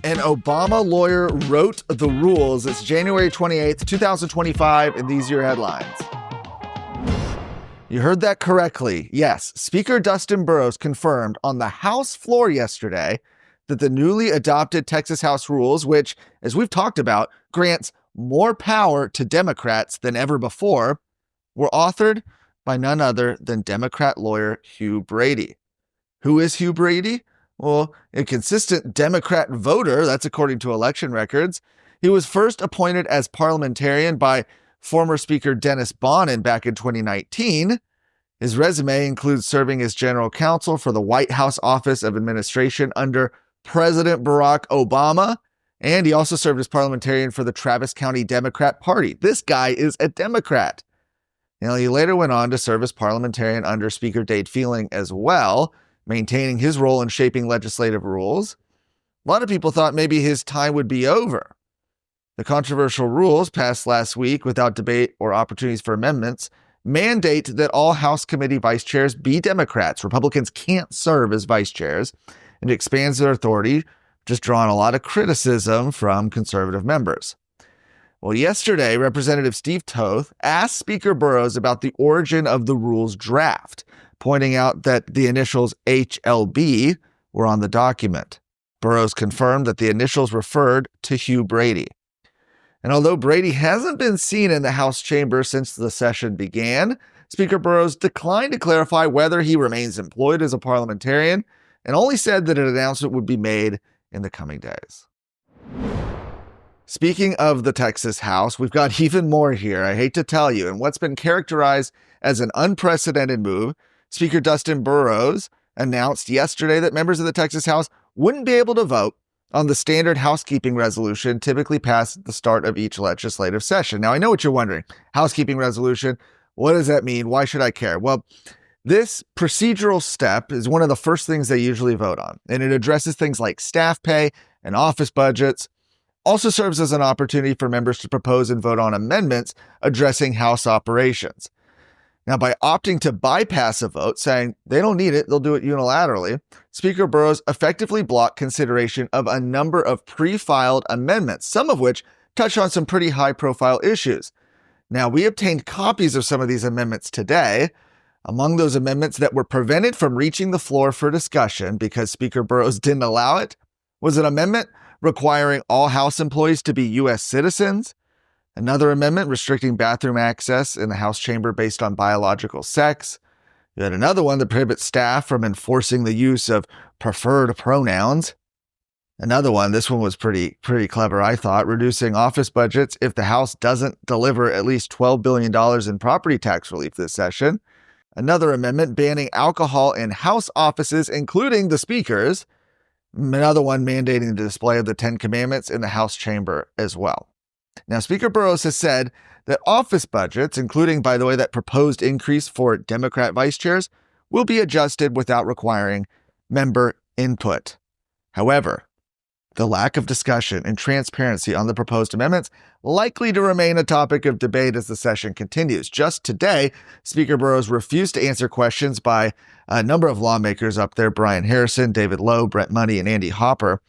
An Obama lawyer wrote the rules. It's January 28th, 2025, and these are your headlines. You heard that correctly. Yes, Speaker Dustin Burrows confirmed on the House floor yesterday that the newly adopted Texas House rules, which, as we've talked about, grants more power to Democrats than ever before, were authored by none other than Democrat lawyer Hugh Brady. Who is Hugh Brady? Well, a consistent Democrat voter, that's according to election records. He was first appointed as parliamentarian by former Speaker Dennis Bonnen back in 2019. His resume includes serving as general counsel for the White House Office of Administration under President Barack Obama, and he also served as parliamentarian for the Travis County Democrat Party. This guy is a Democrat. Now, he later went on to serve as parliamentarian under Speaker Dade Feeling as well, maintaining his role in shaping legislative rules. A lot of people thought maybe his time would be over. The controversial rules passed last week without debate or opportunities for amendments mandate that all House committee vice chairs be Democrats. Republicans can't serve as vice chairs, and it expands their authority, just drawing a lot of criticism from conservative members. Well, yesterday, Representative Steve Toth asked Speaker Burrows about the origin of the rules draft, pointing out that the initials HLB were on the document. Burrows confirmed that the initials referred to Hugh Brady. And although Brady hasn't been seen in the House chamber since the session began, Speaker Burrows declined to clarify whether he remains employed as a parliamentarian and only said that an announcement would be made in the coming days. Speaking of the Texas House, we've got even more here, I hate to tell you. In what's been characterized as an unprecedented move, Speaker Dustin Burrows announced yesterday that members of the Texas House wouldn't be able to vote on the standard housekeeping resolution typically passed at the start of each legislative session. Now, I know what you're wondering. Housekeeping resolution, what does that mean? Why should I care? Well, this procedural step is one of the first things they usually vote on, and it addresses things like staff pay and office budgets. Also serves as an opportunity for members to propose and vote on amendments addressing House operations. Now, by opting to bypass a vote, saying they don't need it, they'll do it unilaterally, Speaker Burrows effectively blocked consideration of a number of pre-filed amendments, some of which touch on some pretty high-profile issues. Now, we obtained copies of some of these amendments today. Among those amendments that were prevented from reaching the floor for discussion because Speaker Burrows didn't allow it was an amendment requiring all House employees to be U.S. citizens, another amendment restricting bathroom access in the House chamber based on biological sex. You had another one that prohibits staff from enforcing the use of preferred pronouns. Another one, this one was pretty clever, I thought, reducing office budgets if the House doesn't deliver at least $12 billion in property tax relief this session. Another amendment banning alcohol in House offices, including the Speaker's. Another one mandating the display of the Ten Commandments in the House chamber as well. Now, Speaker Burrows has said that office budgets, including, by the way, that proposed increase for Democrat vice chairs, will be adjusted without requiring member input. However, the lack of discussion and transparency on the proposed amendments likely to remain a topic of debate as the session continues. Just today, Speaker Burrows refused to answer questions by a number of lawmakers up there, Brian Harrison, David Lowe, Brett Money, and Andy Hopper,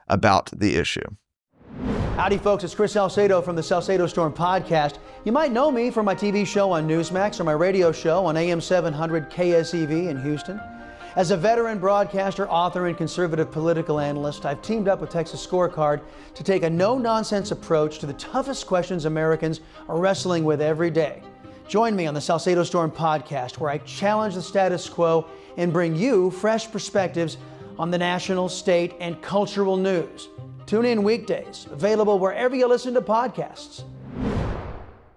about the issue. Howdy, folks. It's Chris Salcedo from the Salcedo Storm podcast. You might know me from my TV show on Newsmax or my radio show on AM 700 KSEV in Houston. As a veteran broadcaster, author, and conservative political analyst, I've teamed up with Texas Scorecard to take a no-nonsense approach to the toughest questions Americans are wrestling with every day. Join me on the Salcedo Storm podcast, where I challenge the status quo and bring you fresh perspectives on the national, state, and cultural news. Tune in weekdays, available wherever you listen to podcasts.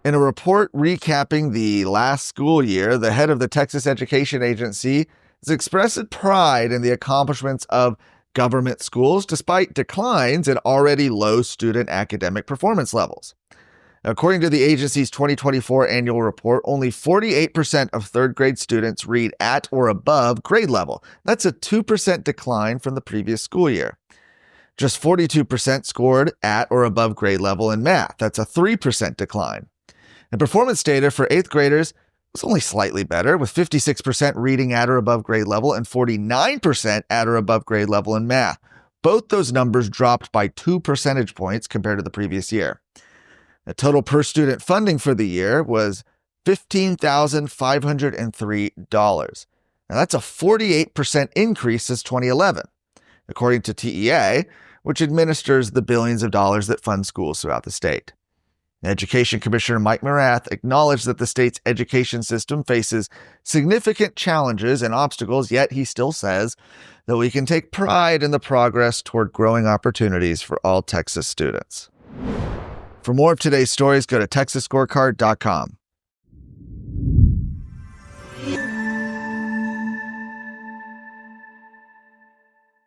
In a report recapping the last school year, the head of the Texas Education Agency has expressed pride in the accomplishments of government schools despite declines in already low student academic performance levels. According to the agency's 2024 annual report, only 48% of third grade students read at or above grade level. That's a 2% decline from the previous school year. Just 42% scored at or above grade level in math. That's a 3% decline. And performance data for 8th graders was only slightly better, with 56% reading at or above grade level and 49% at or above grade level in math. Both those numbers dropped by 2 percentage points compared to the previous year. The total per-student funding for the year was $15,503. Now, that's a 48% increase since 2011, according to TEA, which administers the billions of dollars that fund schools throughout the state. Education Commissioner Mike Morath acknowledged that the state's education system faces significant challenges and obstacles, yet he still says that we can take pride in the progress toward growing opportunities for all Texas students. For more of today's stories, go to texasscorecard.com.